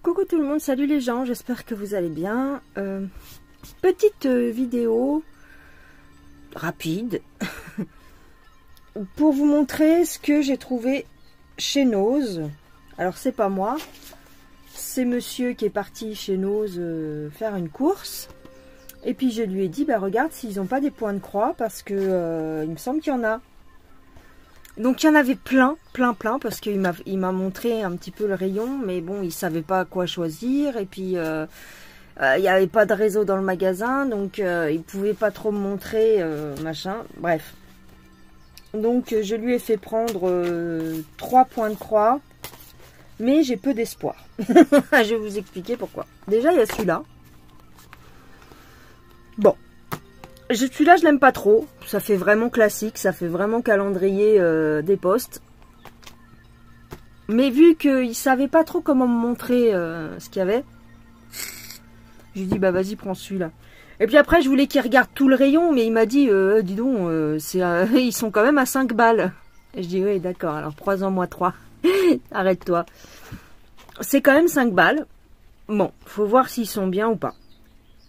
Coucou tout le monde, salut les gens, j'espère que vous allez bien. Petite vidéo rapide pour vous montrer ce que j'ai trouvé chez Nose. Alors c'est pas moi, c'est monsieur qui est parti chez Nose faire une course. Et puis je lui ai dit, bah regarde s'ils n'ont pas des points de croix parce que il me semble qu'il y en a. Donc il y en avait plein, parce qu'il m'a montré un petit peu le rayon, mais bon, il savait pas quoi choisir, et puis il n'y avait pas de réseau dans le magasin, donc il pouvait pas trop me montrer, machin, bref. Donc je lui ai fait prendre 3 points de croix, mais j'ai peu d'espoir. Je vais vous expliquer pourquoi. Déjà, il y a celui-là. Bon. Celui-là, je l'aime pas trop. Ça fait vraiment classique. Ça fait vraiment calendrier des postes. Mais vu qu'il savait pas trop comment me montrer ce qu'il y avait, je lui ai dit, bah vas-y, prends celui-là. Et puis après, je voulais qu'il regarde tout le rayon, mais il m'a dit, dis donc, ils sont quand même à 5 balles. Et je dis, oui, d'accord, alors prends-en moi 3. Arrête-toi. C'est quand même 5 balles. Bon, faut voir s'ils sont bien ou pas.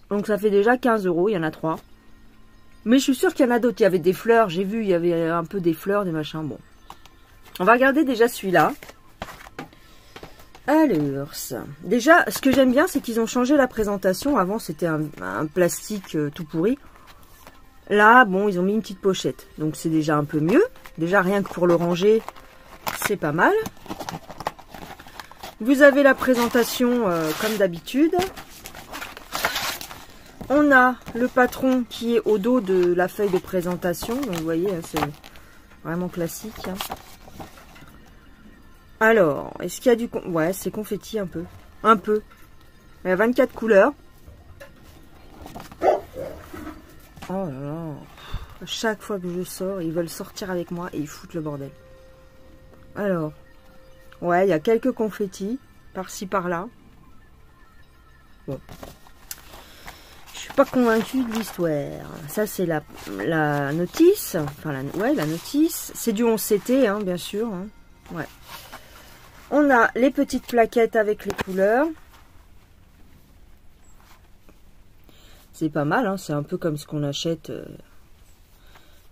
Donc ça fait déjà 15 €, il y en a 3. Mais je suis sûre qu'il y en a d'autres. Il y avait des fleurs, j'ai vu, il y avait un peu des fleurs, des machins. Bon. On va regarder déjà celui-là. Alors, déjà, ce que j'aime bien, c'est qu'ils ont changé la présentation. Avant, c'était un plastique tout pourri. Là, bon, ils ont mis une petite pochette. Donc, c'est déjà un peu mieux. Déjà, rien que pour le ranger, c'est pas mal. Vous avez la présentation comme d'habitude. On a le patron qui est au dos de la feuille de présentation. Donc, vous voyez, c'est vraiment classique. Alors, est-ce qu'il y a du... Ouais, c'est confetti un peu. Un peu. Il y a 24 couleurs. Oh là là. À chaque fois que je sors, ils veulent sortir avec moi et ils foutent le bordel. Alors, ouais, il y a quelques confettis. Par-ci, par-là. Bon. Je suis pas convaincue de l'histoire. Ça, c'est la notice. Enfin, la notice. C'est du 11CT, hein, bien sûr. Hein. Ouais. On a les petites plaquettes avec les couleurs. C'est pas mal, hein. C'est un peu comme ce qu'on achète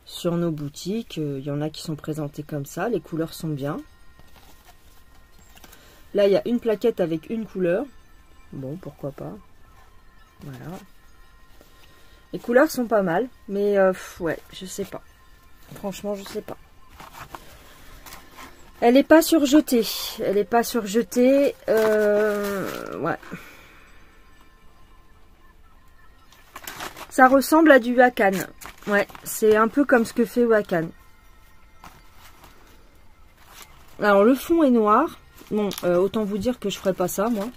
sur nos boutiques. Il y en a qui sont présentés comme ça. Les couleurs sont bien. Là, il y a une plaquette avec une couleur. Bon, pourquoi pas. Voilà. Les couleurs sont pas mal, mais ouais, je sais pas. Franchement, je sais pas. Elle n'est pas surjetée. Elle n'est pas surjetée. Ouais. Ça ressemble à du Wakan. Ouais, c'est un peu comme ce que fait Wakan. Alors, le fond est noir. Bon, autant vous dire que je ferai pas ça, moi.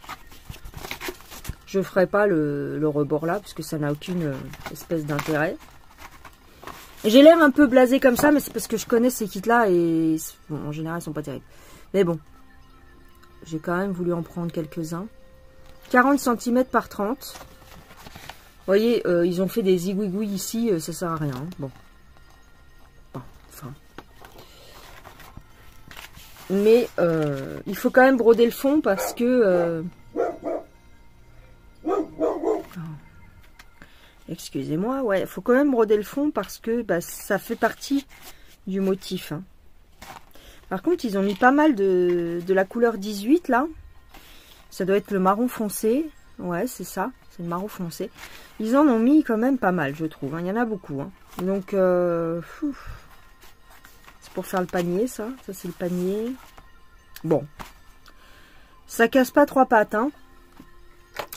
Je ferai pas le rebord là, parce que ça n'a aucune espèce d'intérêt. J'ai l'air un peu blasé comme ça, mais c'est parce que je connais ces kits-là et bon, en général, ils sont pas terribles. Mais bon, j'ai quand même voulu en prendre quelques-uns. 40 cm par 30. Vous voyez, ils ont fait des zigouigouis ici, ça sert à rien. Hein. Bon. Enfin. Mais il faut quand même broder le fond parce que... Excusez-moi, ouais, il faut quand même broder le fond parce que bah, ça fait partie du motif. Hein. Par contre, ils ont mis pas mal de la couleur 18 là. Ça doit être le marron foncé. Ouais, c'est ça, c'est le marron foncé. Ils en ont mis quand même pas mal, je trouve. Hein. Il y en a beaucoup. Hein. Donc, c'est pour faire le panier, ça. Ça, c'est le panier. Bon. Ça casse pas 3 pattes. Hein.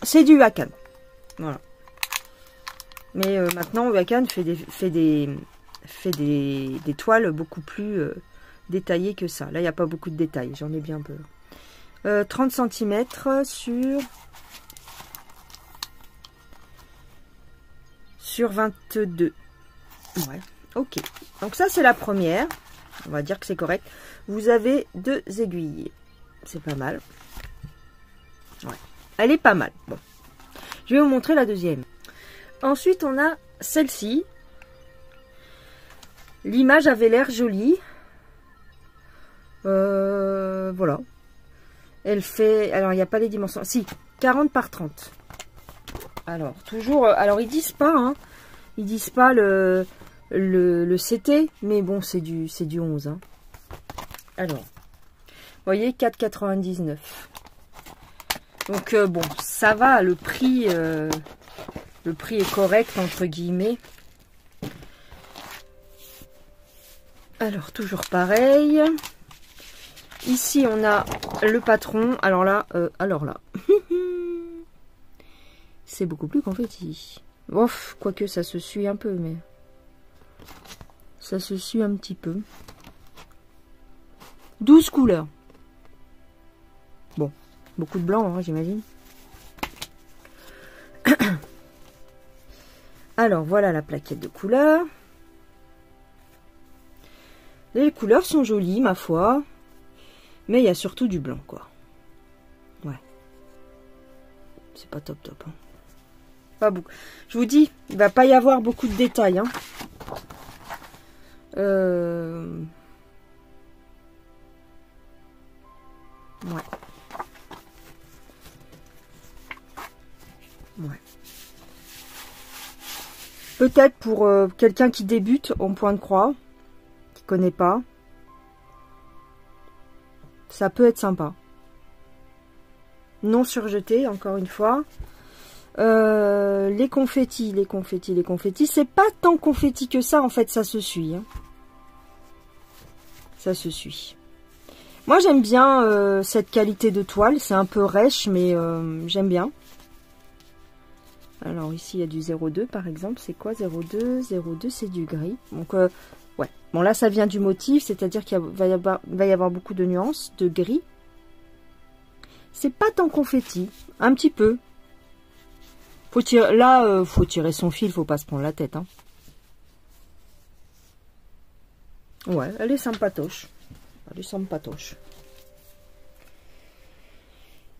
C'est du Wakan. Voilà. Mais maintenant, Wakan fait des toiles beaucoup plus détaillées que ça. Là, il n'y a pas beaucoup de détails. J'en ai bien peur. 30 cm sur 22. Ouais, ok. Donc ça, c'est la première. On va dire que c'est correct. Vous avez 2 aiguilles. C'est pas mal. Ouais. Elle est pas mal. Bon. Je vais vous montrer la deuxième. Ensuite, on a celle-ci. L'image avait l'air jolie. Voilà. Elle fait... Alors, il n'y a pas les dimensions. Si, 40 par 30. Alors, toujours... Alors, ils disent pas, hein. Ils disent pas le CT. Mais bon, c'est du 11, hein. Alors, vous voyez, 4,99. Donc, bon, ça va. Le prix est correct, entre guillemets. Alors, toujours pareil. Ici, on a le patron. Alors là. C'est beaucoup plus confetti. Ouf, quoique ça se suit un peu, mais... Ça se suit un petit peu. 12 couleurs. Bon, beaucoup de blanc, hein, j'imagine. Alors, voilà la plaquette de couleurs. Les couleurs sont jolies, ma foi. Mais il y a surtout du blanc, quoi. Ouais. C'est pas top, top. Hein. Pas beaucoup. Je vous dis, il va pas y avoir beaucoup de détails. Hein. Ouais. Ouais. Peut-être pour quelqu'un qui débute en point de croix, qui connaît pas. Ça peut être sympa. Non surjeté, encore une fois. Les confettis. C'est pas tant confetti que ça, en fait, ça se suit. Hein. Ça se suit. Moi, j'aime bien cette qualité de toile. C'est un peu rêche, mais j'aime bien. Alors, ici, il y a du 02, par exemple. C'est quoi 02? 02, c'est du gris. Donc, ouais. Bon, là, ça vient du motif, c'est-à-dire qu'il va y avoir beaucoup de nuances, de gris. C'est pas tant confetti. Un petit peu. Faut tirer, là, faut tirer son fil, faut pas se prendre la tête. Hein. Ouais, elle est sympatoche. Elle est sympatoche.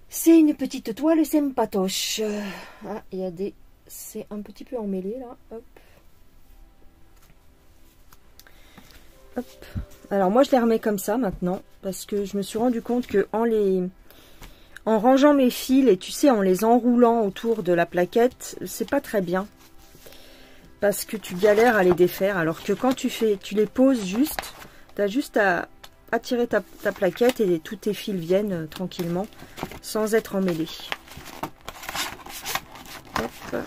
C'est une petite toile sympatoche. Ah, il y a des... C'est un petit peu emmêlé, là. Hop. Hop. Alors, moi, je les remets comme ça, maintenant. Parce que je me suis rendu compte que en rangeant mes fils, et tu sais, en les enroulant autour de la plaquette, c'est pas très bien. Parce que tu galères à les défaire. Alors que quand tu les poses juste, tu as juste à tirer ta plaquette et tous tes fils viennent tranquillement, sans être emmêlés. Hop.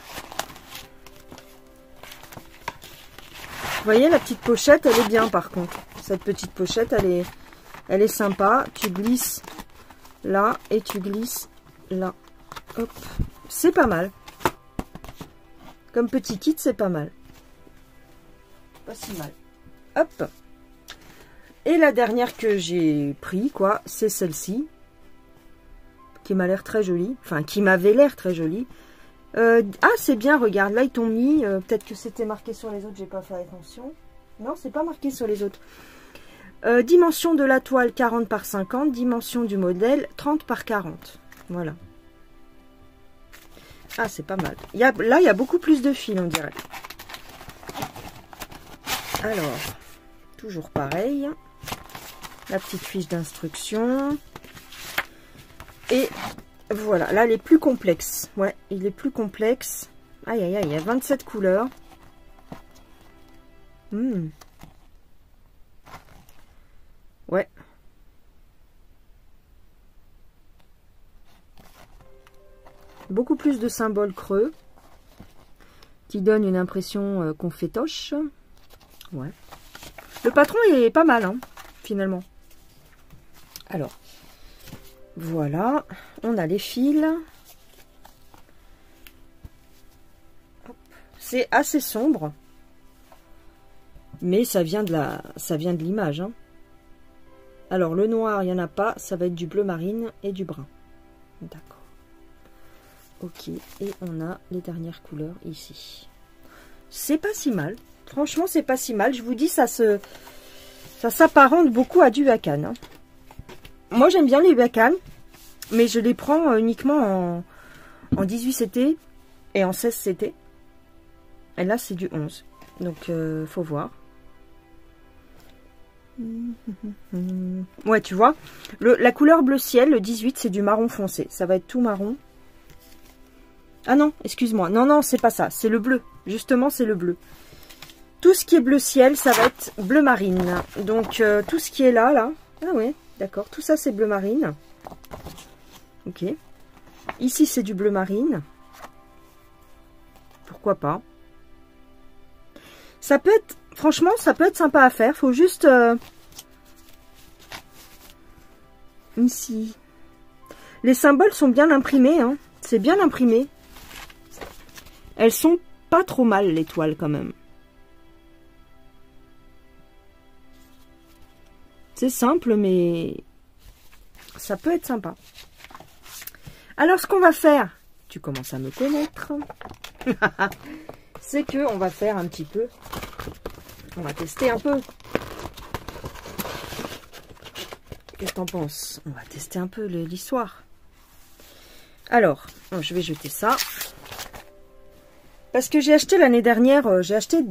Vous voyez, la petite pochette, elle est bien par contre. Cette petite pochette, elle est sympa. Tu glisses là et tu glisses là. Hop. C'est pas mal. Comme petit kit, c'est pas mal. Pas si mal. Hop. Et la dernière que j'ai pris, quoi, c'est celle-ci. Qui m'a l'air très jolie. Enfin, qui m'avait l'air très jolie. Ah, c'est bien, regarde. Là, ils t'ont mis... Peut-être que c'était marqué sur les autres, j'ai pas fait attention. Non, c'est pas marqué sur les autres. Dimension de la toile, 40 par 50. Dimension du modèle, 30 par 40. Voilà. Ah, c'est pas mal. Là, il y a beaucoup plus de fils, on dirait. Alors, toujours pareil. La petite fiche d'instruction. Et voilà, là, elle est plus complexe. Ouais, il est plus complexe. Aïe, aïe, aïe, il y a 27 couleurs. Ouais. Beaucoup plus de symboles creux qui donnent une impression confétoche. Ouais. Le patron est pas mal, hein, finalement. Alors, voilà. On a les fils. C'est assez sombre. Mais ça vient de l'image. Hein. Alors, le noir, il n'y en a pas. Ça va être du bleu marine et du brun. D'accord. Ok. Et on a les dernières couleurs ici. C'est pas si mal. Franchement, c'est pas si mal. Je vous dis, ça s'apparente beaucoup à du Vacan. Hein. Moi, j'aime bien les Vacan, mais je les prends uniquement en 18 CT et en 16 CT. Et là, c'est du 11. Donc, faut voir. Ouais, tu vois, la couleur bleu ciel, le 18, c'est du marron foncé. Ça va être tout marron. Ah non, excuse-moi. Non, non, c'est pas ça. C'est le bleu. Justement, c'est le bleu. Tout ce qui est bleu ciel, ça va être bleu marine. Donc, tout ce qui est là, là. Ah ouais, d'accord. Tout ça, c'est bleu marine. Ok. Ici, c'est du bleu marine. Pourquoi pas. Ça peut être... Franchement, ça peut être sympa à faire. Faut juste... Ici. Les symboles sont bien imprimés. Hein. C'est bien imprimé. Elles sont pas trop mal, les toiles, quand même. C'est simple, mais ça peut être sympa. Alors, ce qu'on va faire, tu commences à me connaître, c'est que on va faire un petit peu, on va tester un peu. Qu'est-ce que t'en penses? On va tester un peu l'histoire. Alors, je vais jeter ça. Parce que j'ai acheté l'année dernière, j'ai acheté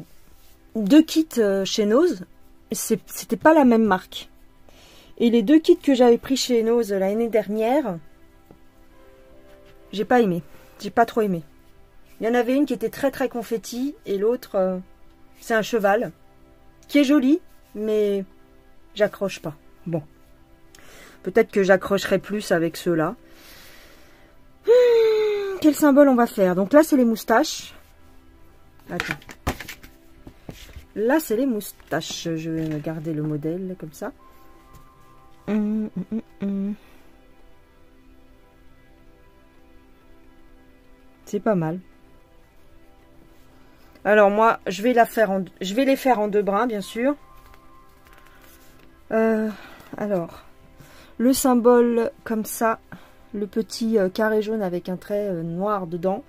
2 kits chez Nose. C'était pas la même marque. Et les 2 kits que j'avais pris chez Nose l'année dernière, j'ai pas aimé. J'ai pas trop aimé. Il y en avait une qui était très très confetti et l'autre, c'est un cheval qui est joli, mais j'accroche pas. Bon. Peut-être que j'accrocherai plus avec ceux-là. Quel symbole on va faire? Donc là, c'est les moustaches. Attends. Là, c'est les moustaches. Je vais garder le modèle comme ça. C'est pas mal. Alors moi, je vais les faire en 2 brins, bien sûr. Alors, le symbole comme ça, le petit carré jaune avec un trait noir dedans,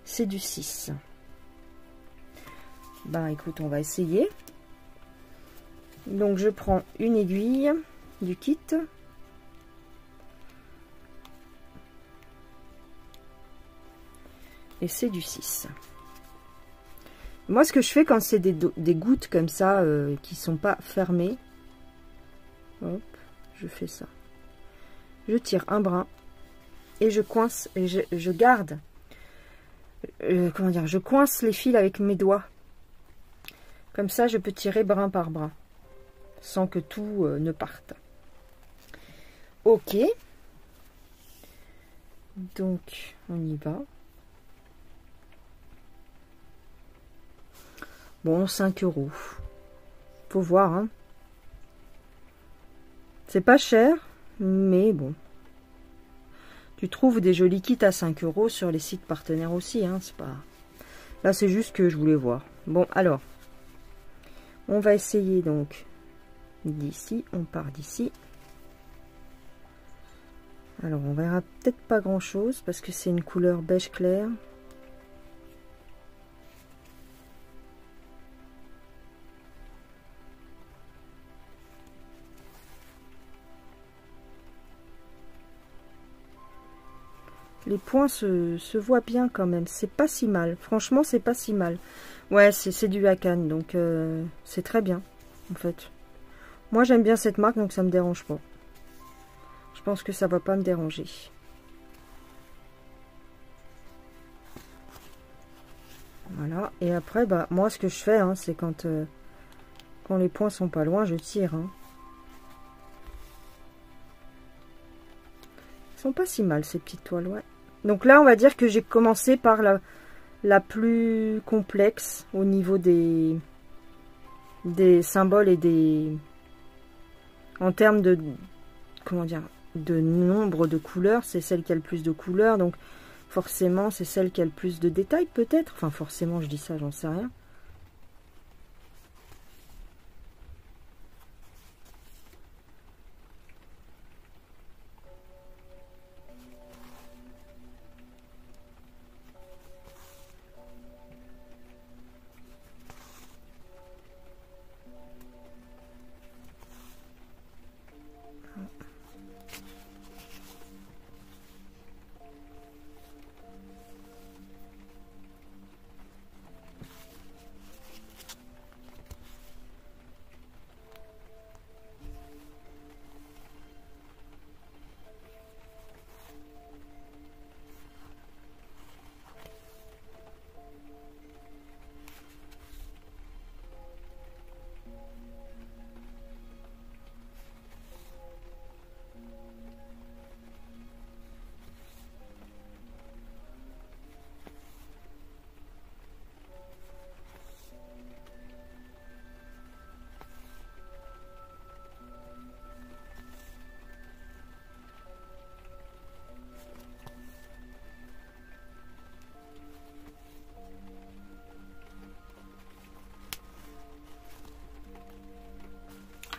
c'est du 6. Ben écoute, on va essayer. Donc je prends une aiguille du kit. Et c'est du 6. Moi, ce que je fais quand c'est des gouttes comme ça, qui sont pas fermées, hop, je fais ça. Je tire un brin et je coince, et je garde, comment dire, je coince les fils avec mes doigts. Comme ça, je peux tirer brin par brin, sans que tout ne parte. Ok. Donc, on y va. Bon, 5 €. Faut voir, hein. C'est pas cher, mais bon. Tu trouves des jolis kits à 5 € sur les sites partenaires aussi, hein. C'est pas... Là, c'est juste que je voulais voir. Bon, alors. On va essayer donc d'ici. On part d'ici. Alors, on verra peut-être pas grand-chose parce que c'est une couleur beige clair. Les points se voient bien quand même. C'est pas si mal. Franchement, c'est pas si mal. Ouais, c'est du Hakan, donc c'est très bien, en fait. Moi, j'aime bien cette marque, donc ça me dérange pas. Je pense que ça va pas me déranger. Voilà. Et après, bah, moi, ce que je fais, hein, c'est quand les points sont pas loin, je tire. Hein. Ils sont pas si mal, ces petites toiles, ouais. Donc là, on va dire que j'ai commencé par la plus complexe au niveau des symboles et des... En termes de... Comment dire? De nombre de couleurs, c'est celle qui a le plus de couleurs, donc forcément, c'est celle qui a le plus de détails, peut-être. Enfin, forcément, je dis ça, j'en sais rien.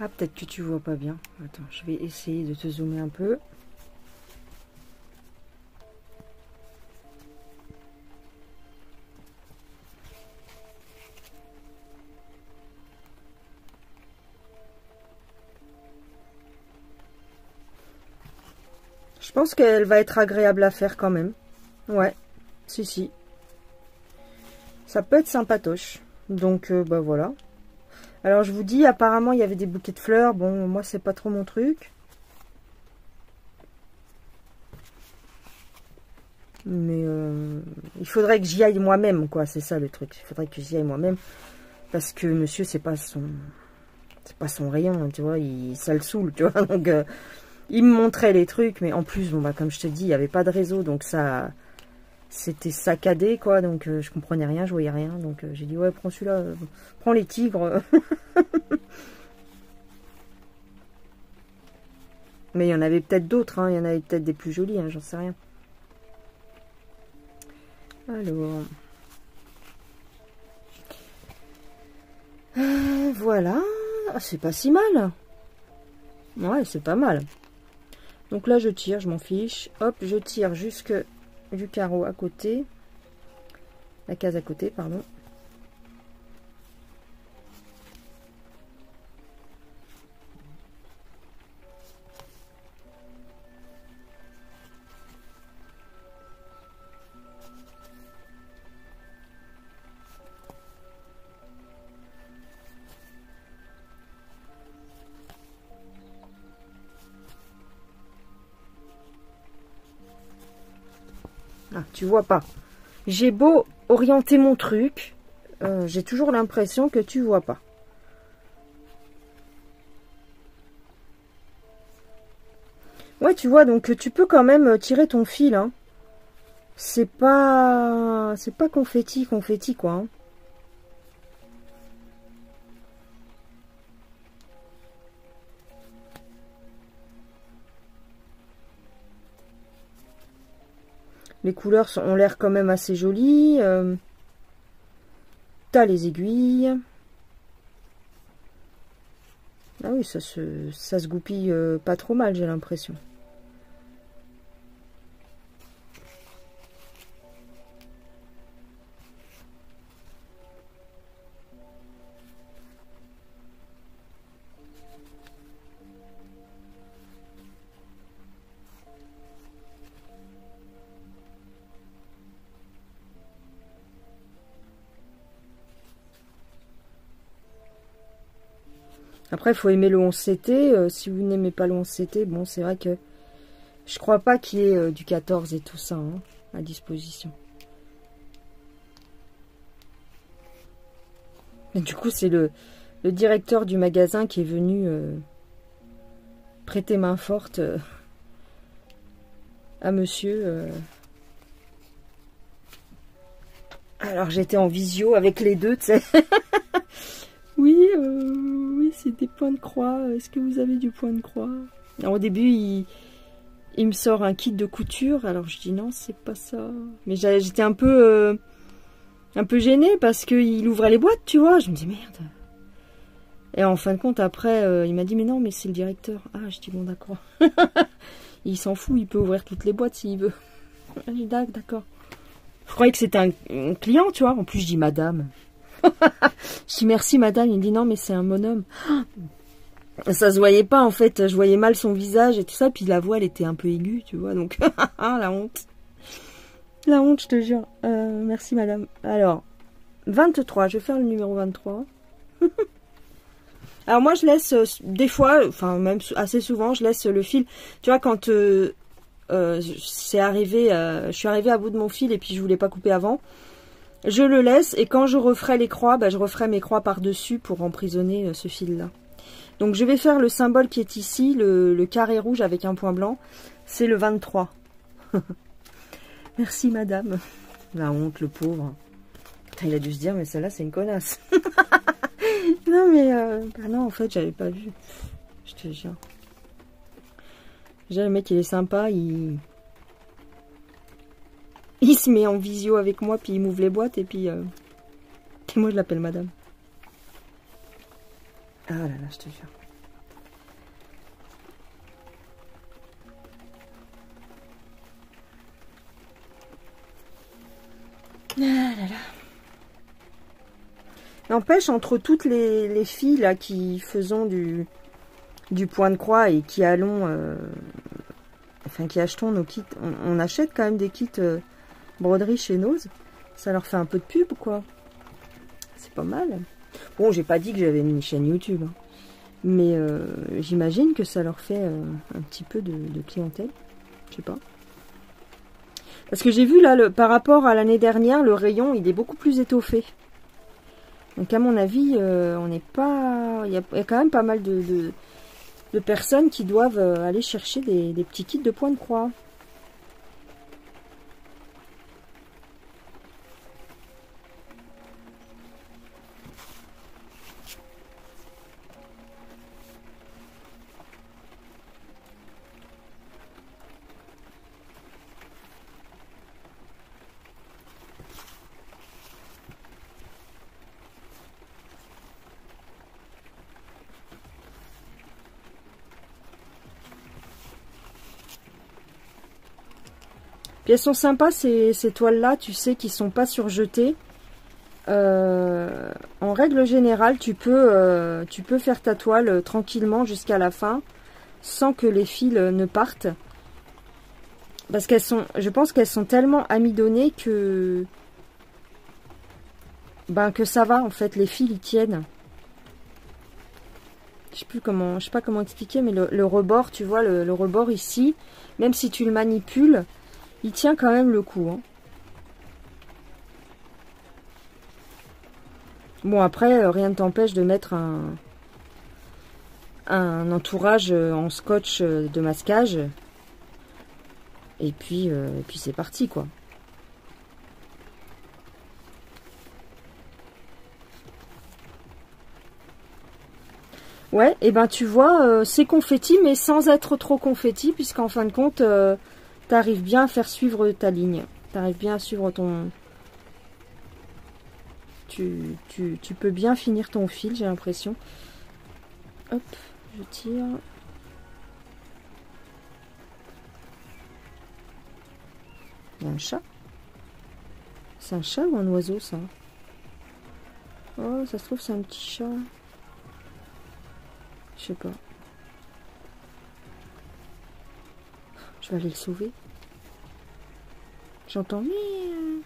Ah, peut-être que tu vois pas bien. Attends, je vais essayer de te zoomer un peu. Je pense qu'elle va être agréable à faire quand même. Ouais, si. Ça peut être sympatoche. Donc, bah voilà. Alors, je vous dis, apparemment, il y avait des bouquets de fleurs. Bon, moi, c'est pas trop mon truc. Mais il faudrait que j'y aille moi-même, quoi. C'est ça, le truc. Il faudrait que j'y aille moi-même. Parce que monsieur, c'est pas son rayon, tu vois. Ça le saoule, tu vois. Donc... il me montrait les trucs, mais en plus, bon, bah, comme je te dis, il n'y avait pas de réseau, donc ça, c'était saccadé, quoi, donc je comprenais rien, je voyais rien, donc j'ai dit, ouais, prends celui-là, prends les tigres. Mais il y en avait peut-être d'autres, hein, il y en avait peut-être des plus jolis, hein, j'en sais rien. Alors, voilà, c'est pas si mal. Ouais, c'est pas mal. Donc là, je tire, je m'en fiche. Hop, je tire jusque du carreau à côté. La case à côté, pardon. Ah, tu vois pas. J'ai beau orienter mon truc, j'ai toujours l'impression que tu vois pas. Ouais, tu vois, donc tu peux quand même tirer ton fil, hein. C'est pas confetti, quoi. Hein. Les couleurs ont l'air quand même assez jolies. T'as les aiguilles. Ah oui, ça se goupille pas trop mal, j'ai l'impression. Après, il faut aimer le 11CT. Si vous n'aimez pas le 11CT, bon, c'est vrai que je crois pas qu'il y ait du 14 et tout ça hein, à disposition. Et du coup, c'est le directeur du magasin qui est venu prêter main forte à monsieur. Alors, j'étais en visio avec les deux, tu sais. Oui, c'est des points de croix. Est-ce que vous avez du point de croix? Alors, au début, il me sort un kit de couture. Alors, je dis non, c'est pas ça. Mais j'étais un peu gênée parce qu'il ouvrait les boîtes, tu vois. Je me dis merde. Et en fin de compte, après, il m'a dit mais non, mais c'est le directeur. Ah, je dis bon, d'accord. Il s'en fout, il peut ouvrir toutes les boîtes s'il veut. Je dis d'accord. Je croyais que c'était un client, tu vois. En plus, je dis madame. Je dis merci madame, il me dit non mais c'est un bonhomme. Ça se voyait pas en fait, je voyais mal son visage et tout ça, puis la voix elle était un peu aiguë, tu vois, donc la honte. La honte, je te jure. Merci madame. Alors, 23, je vais faire le numéro 23. Alors moi je laisse des fois, enfin même assez souvent, je laisse le fil. Tu vois quand c'est arrivé, je suis arrivée à bout de mon fil et puis je voulais pas couper avant. Je le laisse et quand je referai les croix, bah, je referai mes croix par-dessus pour emprisonner ce fil-là. Donc je vais faire le symbole qui est ici, le carré rouge avec un point blanc. C'est le 23. Merci madame. La honte, le pauvre. Putain, il a dû se dire, mais celle-là c'est une connasse. Non mais, bah non en fait j'avais pas vu. Je te jure. Déjà le mec il est sympa, il se met en visio avec moi, puis il m'ouvre les boîtes, et puis moi je l'appelle madame. Ah là là, je te jure. Ah là là. N'empêche, entre toutes les filles là qui faisons du point de croix et qui allons, enfin qui achetons nos kits, on achète quand même des kits broderie chez Nose. Ça leur fait un peu de pub, quoi. C'est pas mal. Bon, j'ai pas dit que j'avais une chaîne YouTube, hein. Mais j'imagine que ça leur fait un petit peu de clientèle. Je sais pas. Parce que j'ai vu là, par rapport à l'année dernière, le rayon, il est beaucoup plus étoffé. Donc à mon avis, on n'est pas... Il y a quand même pas mal de personnes qui doivent aller chercher des petits kits de point de croix. Puis elles sont sympas ces toiles-là, tu sais, qui sont pas surjetées. En règle générale, tu peux faire ta toile tranquillement jusqu'à la fin, sans que les fils ne partent. Parce qu'elles sont, je pense qu'elles sont tellement amidonnées que ça va en fait, les fils ils tiennent. Je sais pas comment expliquer, mais le rebord, tu vois, le rebord ici, même si tu le manipules, il tient quand même le coup, hein. Bon, après, rien ne t'empêche de mettre un entourage en scotch de masquage. Et puis c'est parti, quoi. Ouais, et ben tu vois, c'est confetti, mais sans être trop confetti, puisqu'en fin de compte, t'arrives bien à faire suivre ta ligne. T'arrives bien à suivre ton... Tu peux bien finir ton fil, j'ai l'impression. Hop, je tire. Il y a un chat. C'est un chat ou un oiseau, ça? Oh, ça se trouve, c'est un petit chat. Je sais pas. Je vais aller le sauver. J'entends miaou.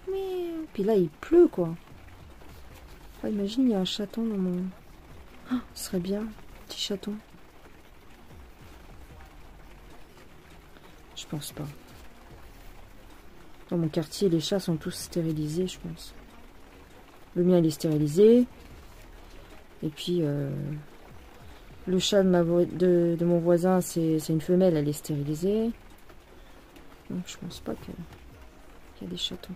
Miaou. Puis là, il pleut, quoi. Ah, imagine, il y a un chaton dans mon... Oh, ce serait bien, petit chaton. Je pense pas. Dans mon quartier, les chats sont tous stérilisés, je pense. Le mien, il est stérilisé. Et puis, le chat de mon voisin, c'est une femelle, elle est stérilisée. Donc, je pense pas qu'il y a des chatons.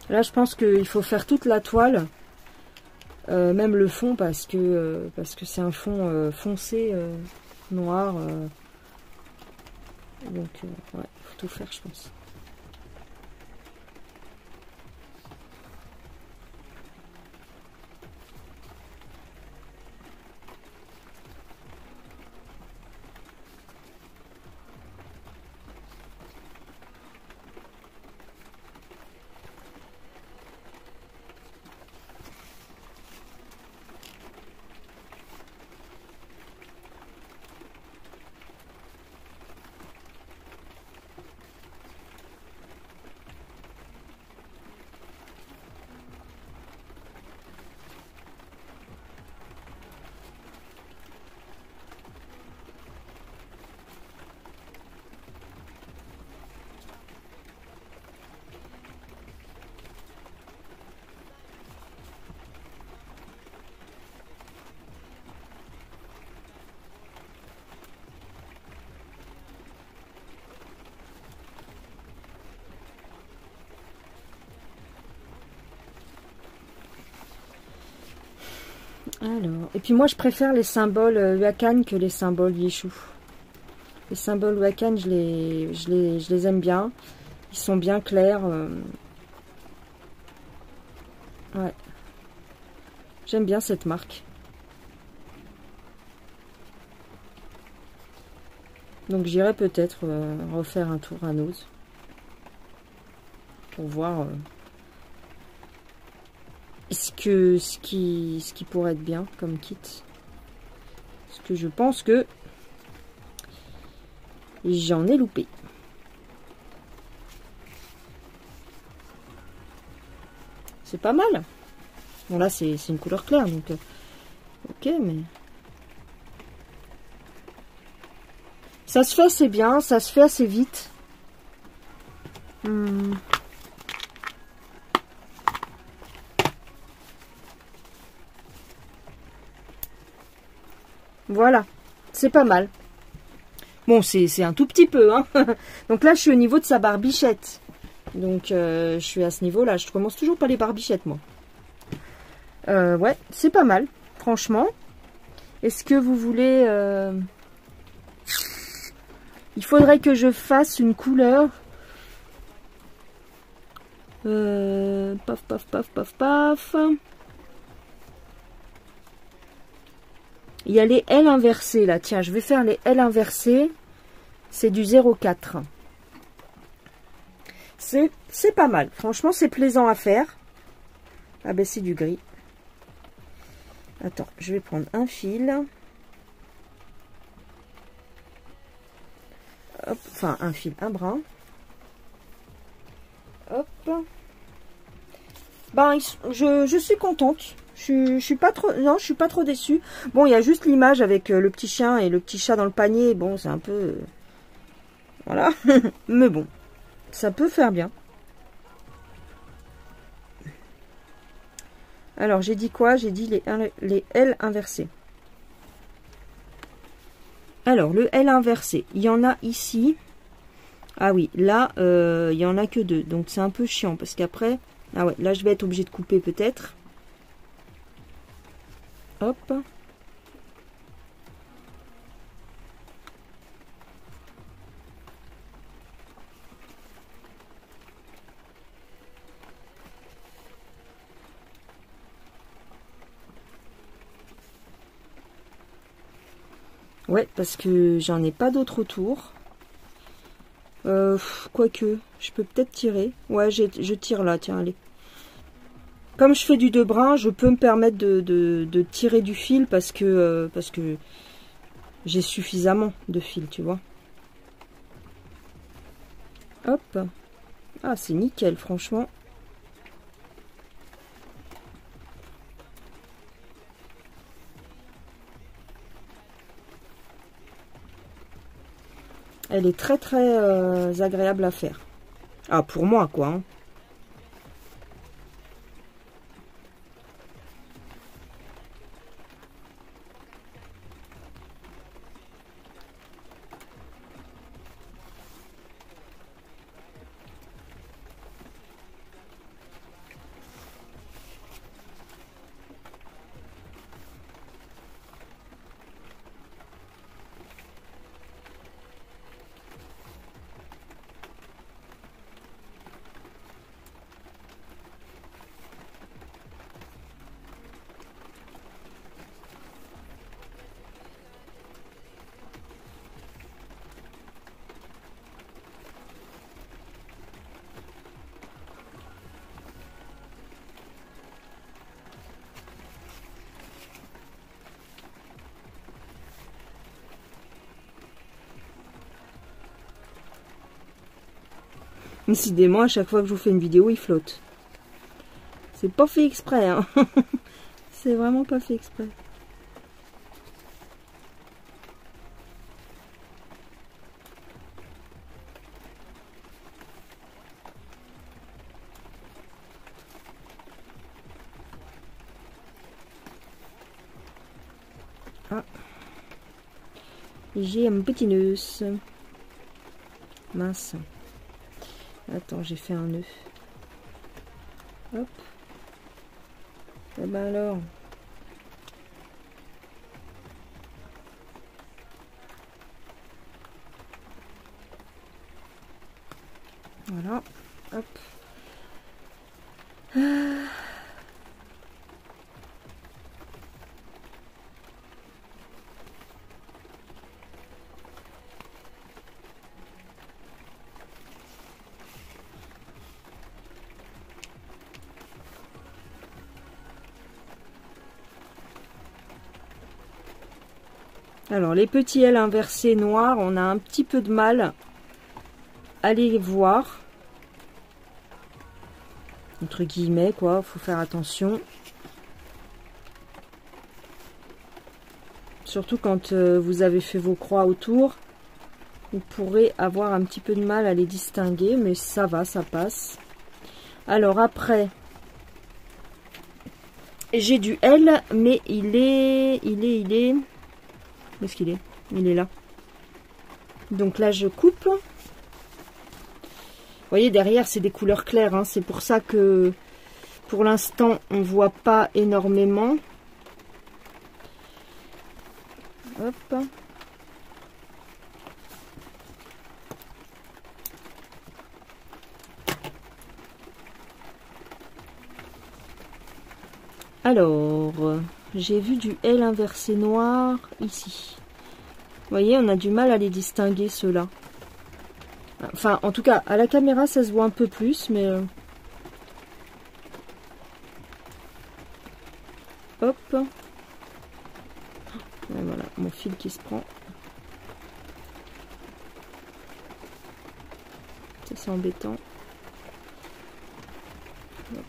Là, je pense qu'il faut faire toute la toile, même le fond, parce que c'est un fond foncé, noir. Donc, ouais, faut tout faire, je pense. Alors, et puis moi je préfère les symboles Wachan que les symboles Yeshu. Les symboles Wachan, je les aime bien. Ils sont bien clairs. Ouais. J'aime bien cette marque. Donc j'irai peut-être refaire un tour à Nose. Pour voir ce qui pourrait être bien comme kit. Parce que je pense que j'en ai loupé. C'est pas mal. Bon là c'est une couleur claire donc ok, mais ça se fait assez bien, ça se fait assez vite. Voilà, c'est pas mal. Bon, c'est un tout petit peu, hein. Donc là, je suis au niveau de sa barbichette. Donc, je suis à ce niveau-là. Je commence toujours par les barbichettes, moi. Ouais, c'est pas mal, franchement. Est-ce que vous voulez... Il faudrait que je fasse une couleur. Paf, paf, paf, paf, paf. Il y a les L inversés, là. Tiens, je vais faire les L inversés. C'est du 0,4. C'est pas mal. Franchement, c'est plaisant à faire. Ah ben, c'est du gris. Attends, je vais prendre un fil. Hop, enfin, un fil, un brin. Hop. Ben, je suis contente. Je suis pas trop, non, je suis pas trop déçue. Bon, il y a juste l'image avec le petit chien et le petit chat dans le panier. Bon, c'est un peu... voilà. Mais bon, ça peut faire bien. Alors, j'ai dit quoi? J'ai dit les L inversés. Alors, le L inversé, il y en a ici. Ah oui, là, il y en a que 2. Donc, c'est un peu chiant parce qu'après... Ah ouais, là, je vais être obligée de couper peut-être. Hop. Ouais, parce que j'en ai pas d'autres autour. Quoique, je peux peut-être tirer. Ouais, je tire là, tiens, allez. Comme je fais du 2 brins, je peux me permettre de tirer du fil parce que j'ai suffisamment de fil, tu vois. Hop. Ah, c'est nickel, franchement. Elle est très très agréable à faire. Ah, pour moi, quoi. Hein. Décidément, à chaque fois que je vous fais une vidéo, il flotte. C'est pas fait exprès, hein. C'est vraiment pas fait exprès. Ah. J'ai un petit nœud. Mince. Attends, j'ai fait un nœud. Hop. Et ben alors. Voilà. Hop. Alors, les petits L inversés noirs, on a un petit peu de mal à les voir. Entre guillemets, quoi, faut faire attention. Surtout quand vous avez fait vos croix autour, vous pourrez avoir un petit peu de mal à les distinguer, mais ça va, ça passe. Alors après, j'ai du L, mais il est... Où est-ce qu'il est? Il est là. Donc là, je coupe. Vous voyez, derrière, c'est des couleurs claires. Hein. C'est pour ça que, pour l'instant, on ne voit pas énormément. Hop. Alors, j'ai vu du L inversé noir ici. Vous voyez, on a du mal à les distinguer, ceux-là. Enfin, en tout cas, à la caméra, ça se voit un peu plus, mais... Hop. Et voilà, mon fil qui se prend. Ça, c'est embêtant. Hop.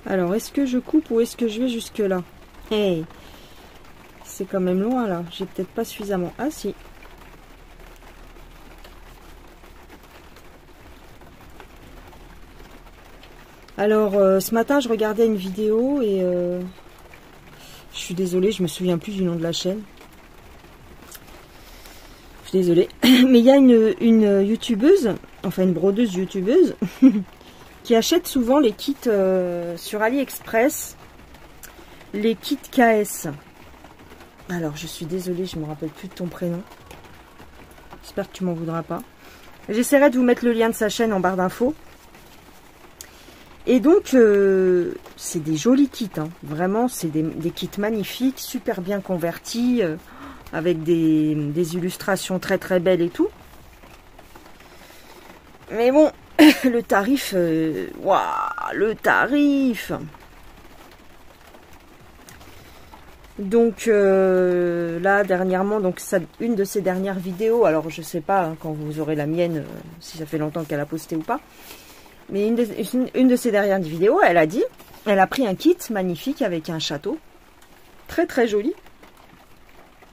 Alors, est-ce que je coupe ou est-ce que je vais jusque là? Hey, c'est quand même loin là. J'ai peut-être pas suffisamment. Ah si. Alors, ce matin, je regardais une vidéo et je suis désolée, je me souviens plus du nom de la chaîne. Je suis désolée. Mais il y a une youtubeuse, enfin une brodeuse youtubeuse, qui achète souvent les kits sur AliExpress, les kits KS. Alors, je suis désolée, je me rappelle plus de ton prénom. J'espère que tu m'en voudras pas. J'essaierai de vous mettre le lien de sa chaîne en barre d'infos. Et donc, c'est des jolis kits. Hein. Vraiment, c'est des kits magnifiques, super bien convertis, avec des illustrations très très belles et tout. Mais bon, le tarif, waouh, le tarif. Donc là dernièrement, donc ça, une de ses dernières vidéos, alors je sais pas hein, quand vous aurez la mienne, si ça fait longtemps qu'elle a posté ou pas, mais une de ses dernières vidéos, elle a dit, elle a pris un kit magnifique avec un château, très très joli,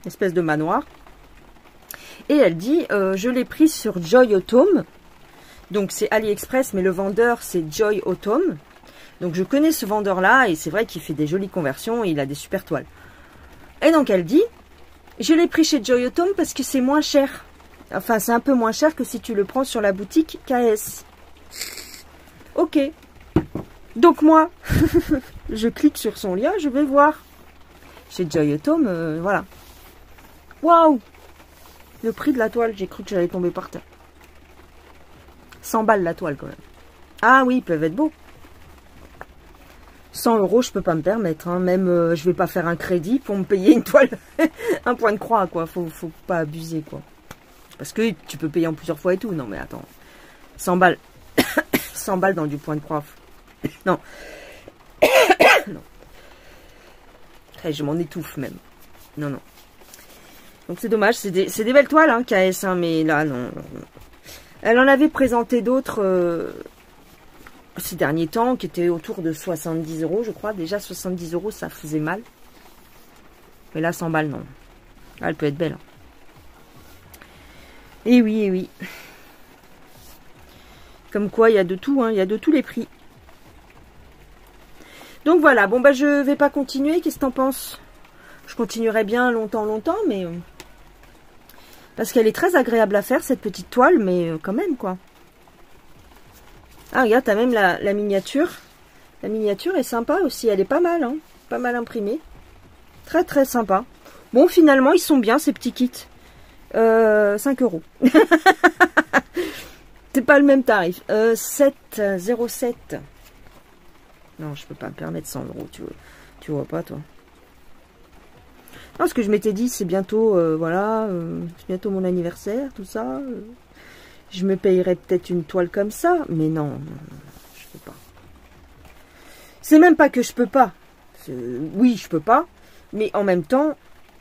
espèce de manoir, et elle dit, je l'ai pris sur Joy Autumn, donc c'est AliExpress, mais le vendeur c'est Joy Autumn, donc je connais ce vendeur là, et c'est vrai qu'il fait des jolies conversions, et il a des super toiles. Et donc elle dit, Je l'ai pris chez Joy Autumn parce que c'est moins cher. Enfin, c'est un peu moins cher que si tu le prends sur la boutique KS. Ok. Donc moi, je clique sur son lien, je vais voir. Chez Joy Autumn, voilà. Waouh! Le prix de la toile, j'ai cru que j'allais tomber par terre. 100 balles la toile quand même. Ah oui, ils peuvent être beaux. 100 €, je peux pas me permettre. Hein. Même, je vais pas faire un crédit pour me payer une toile. Un point de croix, quoi. Faut pas abuser, quoi. Parce que tu peux payer en plusieurs fois et tout. Non, mais attends. 100 balles. 100 balles dans du point de croix. Non. Non. Hey, je m'en étouffe même. Non, non. Donc c'est dommage. C'est des belles toiles, hein, KS. Hein, mais là, non. Elle en avait présenté d'autres ces derniers temps qui étaient autour de 70 €, je crois. Déjà, 70 €, ça faisait mal. Mais là, 100 balles, non. Ah, elle peut être belle. Hein. Et oui, et oui. Comme quoi, il y a de tout, hein. Il y a de tous les prix. Donc voilà, bon bah je vais pas continuer. Qu'est-ce que t'en penses? Je continuerai bien longtemps, mais... parce qu'elle est très agréable à faire, cette petite toile, mais quand même, quoi. Ah, regarde, t'as même la miniature. La miniature est sympa aussi, elle est pas mal, hein. Pas mal imprimée. Très, très sympa. Bon, finalement, ils sont bien, ces petits kits. 5 €. C'est pas le même tarif. 7,07. Non, je peux pas me permettre 100 €, tu vois pas, toi. Non, ce que je m'étais dit, c'est bientôt, voilà, c'est bientôt mon anniversaire, tout ça. Je me payerais peut-être une toile comme ça, mais non, je peux pas. C'est même pas que je peux pas. Oui, je peux pas, mais en même temps,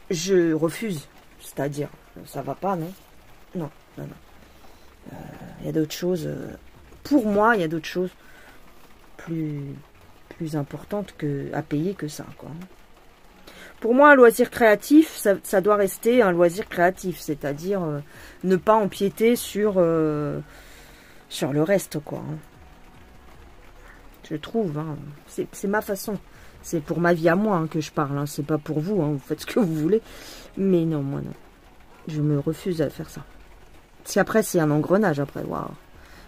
je refuse. C'est-à-dire, ça va pas, non? Non, non, non. Il y a d'autres choses. Pour moi, il y a d'autres choses plus importantes à payer que ça, quoi. Pour moi, un loisir créatif, ça doit rester un loisir créatif, c'est-à-dire ne pas empiéter sur le reste, quoi. Je trouve, hein. C'est ma façon. C'est pour ma vie à moi, hein, que je parle, hein. C'est pas pour vous, hein. Vous faites ce que vous voulez. Mais non, moi non. Je me refuse à faire ça. Si après, c'est un engrenage, après, waouh.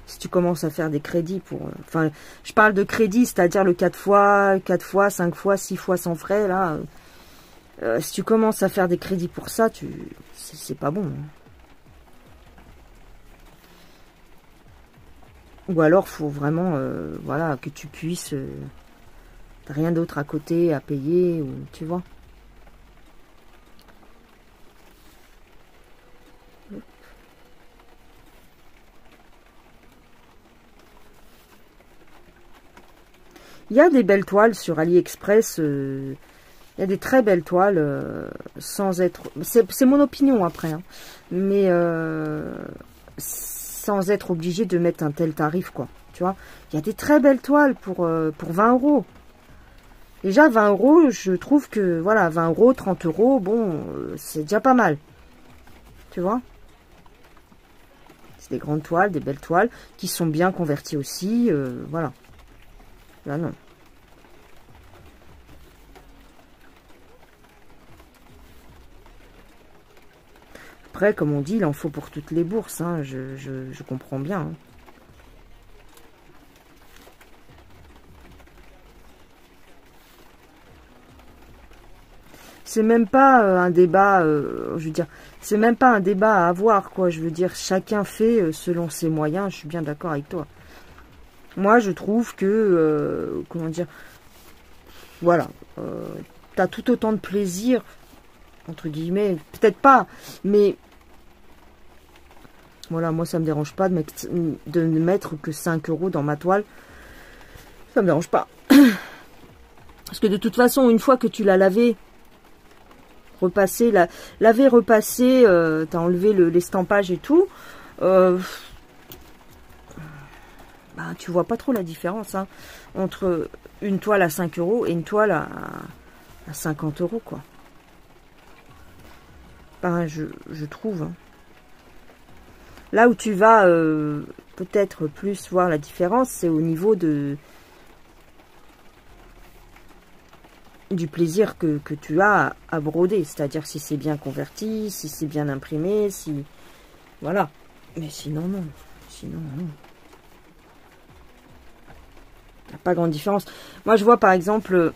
Si tu commences à faire des crédits pour... enfin, je parle de crédit, c'est-à-dire le 4 fois, 5 fois, 6 fois sans frais, là... si tu commences à faire des crédits pour ça, c'est pas bon. Hein. Ou alors, faut vraiment, voilà, que tu puisses... t'as rien d'autre à côté à payer, ou tu vois. Il y a des belles toiles sur AliExpress... il y a des très belles toiles sans être... c'est mon opinion après. Hein, mais sans être obligé de mettre un tel tarif, quoi. Tu vois, il y a des très belles toiles pour 20 €. Déjà, 20 €, je trouve que, voilà, 20 €, 30 €, bon, c'est déjà pas mal. Tu vois, c'est des grandes toiles, des belles toiles, qui sont bien converties aussi, voilà. Là, non. Après, comme on dit, il en faut pour toutes les bourses. Hein, je comprends bien. Hein. C'est même pas un débat, je veux dire, c'est même pas un débat à avoir, quoi. Je veux dire, chacun fait selon ses moyens. Je suis bien d'accord avec toi. Moi, je trouve que, comment dire, voilà, t'as tout autant de plaisir, entre guillemets, peut-être pas, mais voilà, moi ça me dérange pas de ne mettre que 5 € dans ma toile, ça me dérange pas. Parce que de toute façon, une fois que tu l'as lavé, repassé, lavé, repassé, t'as enlevé l'estampage et tout, bah, tu vois pas trop la différence hein, entre une toile à 5 € et une toile à 50 €, quoi. Ben, je trouve. Hein. Là où tu vas peut-être plus voir la différence, c'est au niveau de du plaisir que tu as à broder. C'est-à-dire si c'est bien converti, si c'est bien imprimé, si... Voilà. Mais sinon, non. Sinon, non. Il n'y a pas grande différence. Moi, je vois par exemple,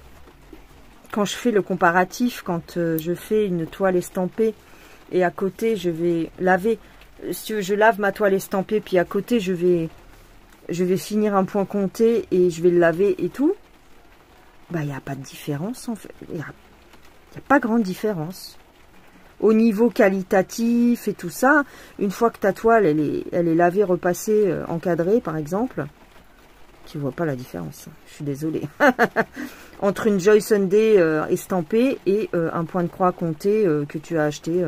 quand je fais le comparatif, quand je fais une toile estampée et à côté, je vais laver. Si je lave ma toile estampée, puis à côté, je vais finir un point compté et je vais le laver et tout. Bah, il n'y a pas de différence en fait. Il n'y a pas grande différence. Au niveau qualitatif et tout ça, une fois que ta toile, elle est lavée, repassée, encadrée par exemple, tu vois pas la différence. Je suis désolée. Entre une Joy Sunday estampée et un point de croix compté que tu as acheté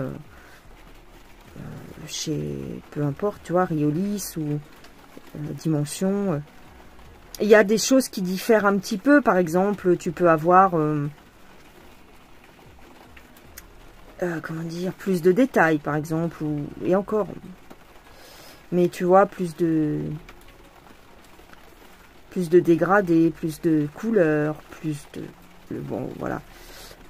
chez, peu importe, tu vois, Riolis ou Dimension. Il y a des choses qui diffèrent un petit peu. Par exemple, tu peux avoir, comment dire, plus de détails, par exemple, et encore. Mais tu vois, plus de dégradés, plus de couleurs, plus de... Bon, voilà.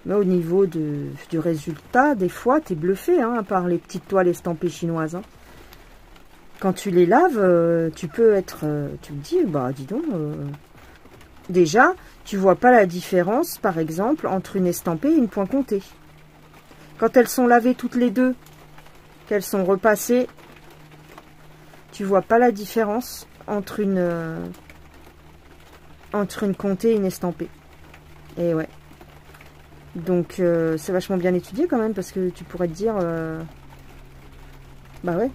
Mais au niveau du résultat, des fois, tu es bluffé, hein, par les petites toiles estampées chinoises. Hein. Quand tu les laves, tu peux être... tu te dis, bah, dis donc... déjà, tu vois pas la différence, par exemple, entre une estampée et une point comptée. Quand elles sont lavées toutes les deux, qu'elles sont repassées, tu vois pas la différence entre une comptée et une estampée. Et ouais. Donc, c'est vachement bien étudié quand même, parce que tu pourrais te dire... bah ouais.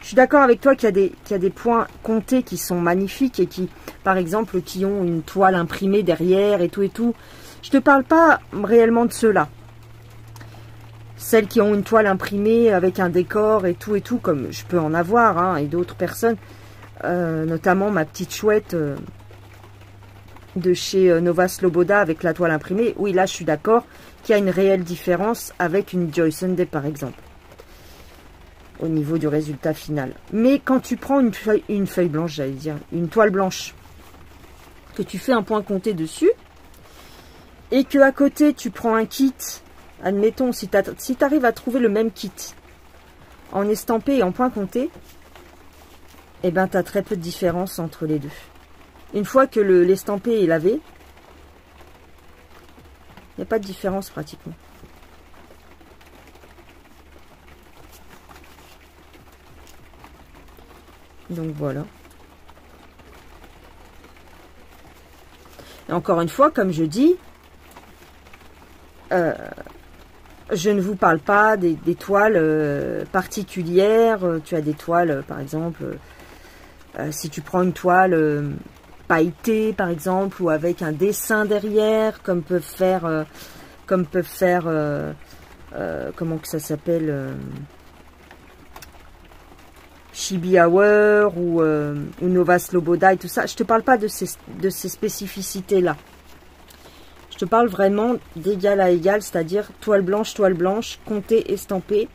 Je suis d'accord avec toi qu'il y a des points comptés qui sont magnifiques et qui, par exemple, qui ont une toile imprimée derrière et tout et tout. Je te parle pas réellement de ceux-là. Celles qui ont une toile imprimée avec un décor et tout, comme je peux en avoir, hein, et d'autres personnes. Notamment ma petite chouette de chez Nova Sloboda avec la toile imprimée. Oui, là, je suis d'accord qu'il y a une réelle différence avec une Joy Sunday, par exemple. Au niveau du résultat final. Mais quand tu prends une feuille blanche, j'allais dire, une toile blanche, que tu fais un point compté dessus, et que à côté tu prends un kit, admettons, si tu arrives à trouver le même kit, en estampé et en point compté, eh ben tu as très peu de différence entre les deux. Une fois que l'estampé est lavé, il n'y a pas de différence pratiquement. Donc voilà. Et encore une fois, comme je dis, je ne vous parle pas des toiles particulières. Tu as des toiles, par exemple, si tu prends une toile pailletée, par exemple, ou avec un dessin derrière, comme peuvent faire, comment que ça s'appelle, Chibi Hour ou Nova Sloboda et tout ça. Je te parle pas de ces spécificités-là. Je te parle vraiment d'égal à égal, c'est-à-dire toile blanche, comptée, estampée.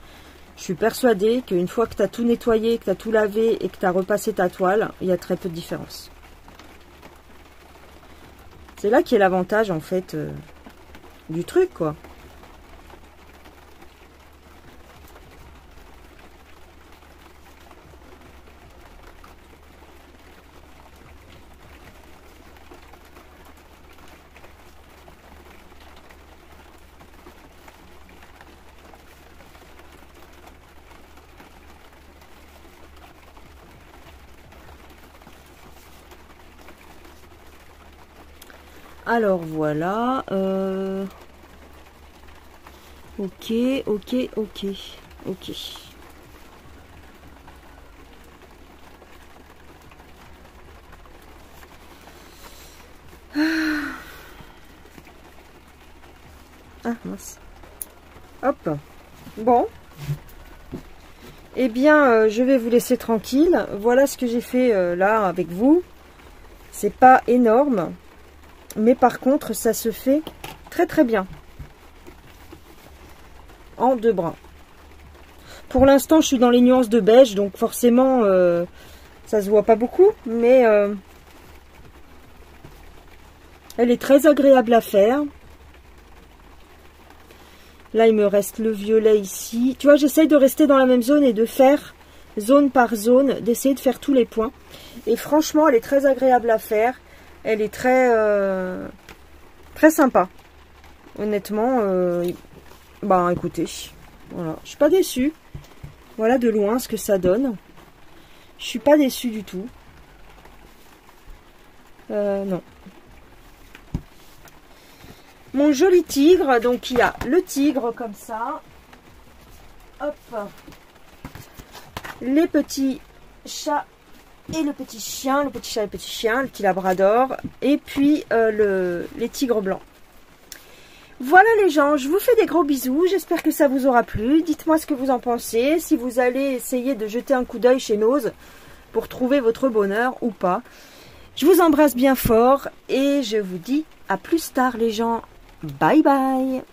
Je suis persuadée qu'une fois que tu as tout nettoyé, que tu as tout lavé et que tu as repassé ta toile, il y a très peu de différence. C'est là qu'est l'avantage, en fait, du truc, quoi. Alors voilà, ok. Ah mince. Hop. Bon. Eh bien, je vais vous laisser tranquille. Voilà ce que j'ai fait là avec vous. C'est pas énorme. Mais par contre, ça se fait très très bien. En deux brins. Pour l'instant, je suis dans les nuances de beige. Donc forcément, ça se voit pas beaucoup. Mais Elle est très agréable à faire. Là, il me reste le violet ici. Tu vois, j'essaye de rester dans la même zone et de faire zone par zone, d'essayer de faire tous les points. Et franchement, elle est très agréable à faire. Elle est très, très sympa. Honnêtement, bah écoutez, voilà, je suis pas déçue. Voilà de loin ce que ça donne. Je suis pas déçue du tout. Non. Mon joli tigre, donc il y a le tigre comme ça. Hop. Les petits chats et le petit chien, le petit chat et le petit chien, le petit labrador. Et puis les tigres blancs. Voilà les gens, je vous fais des gros bisous. J'espère que ça vous aura plu. Dites-moi ce que vous en pensez. Si vous allez essayer de jeter un coup d'œil chez Nose pour trouver votre bonheur ou pas. Je vous embrasse bien fort et je vous dis à plus tard les gens. Bye bye.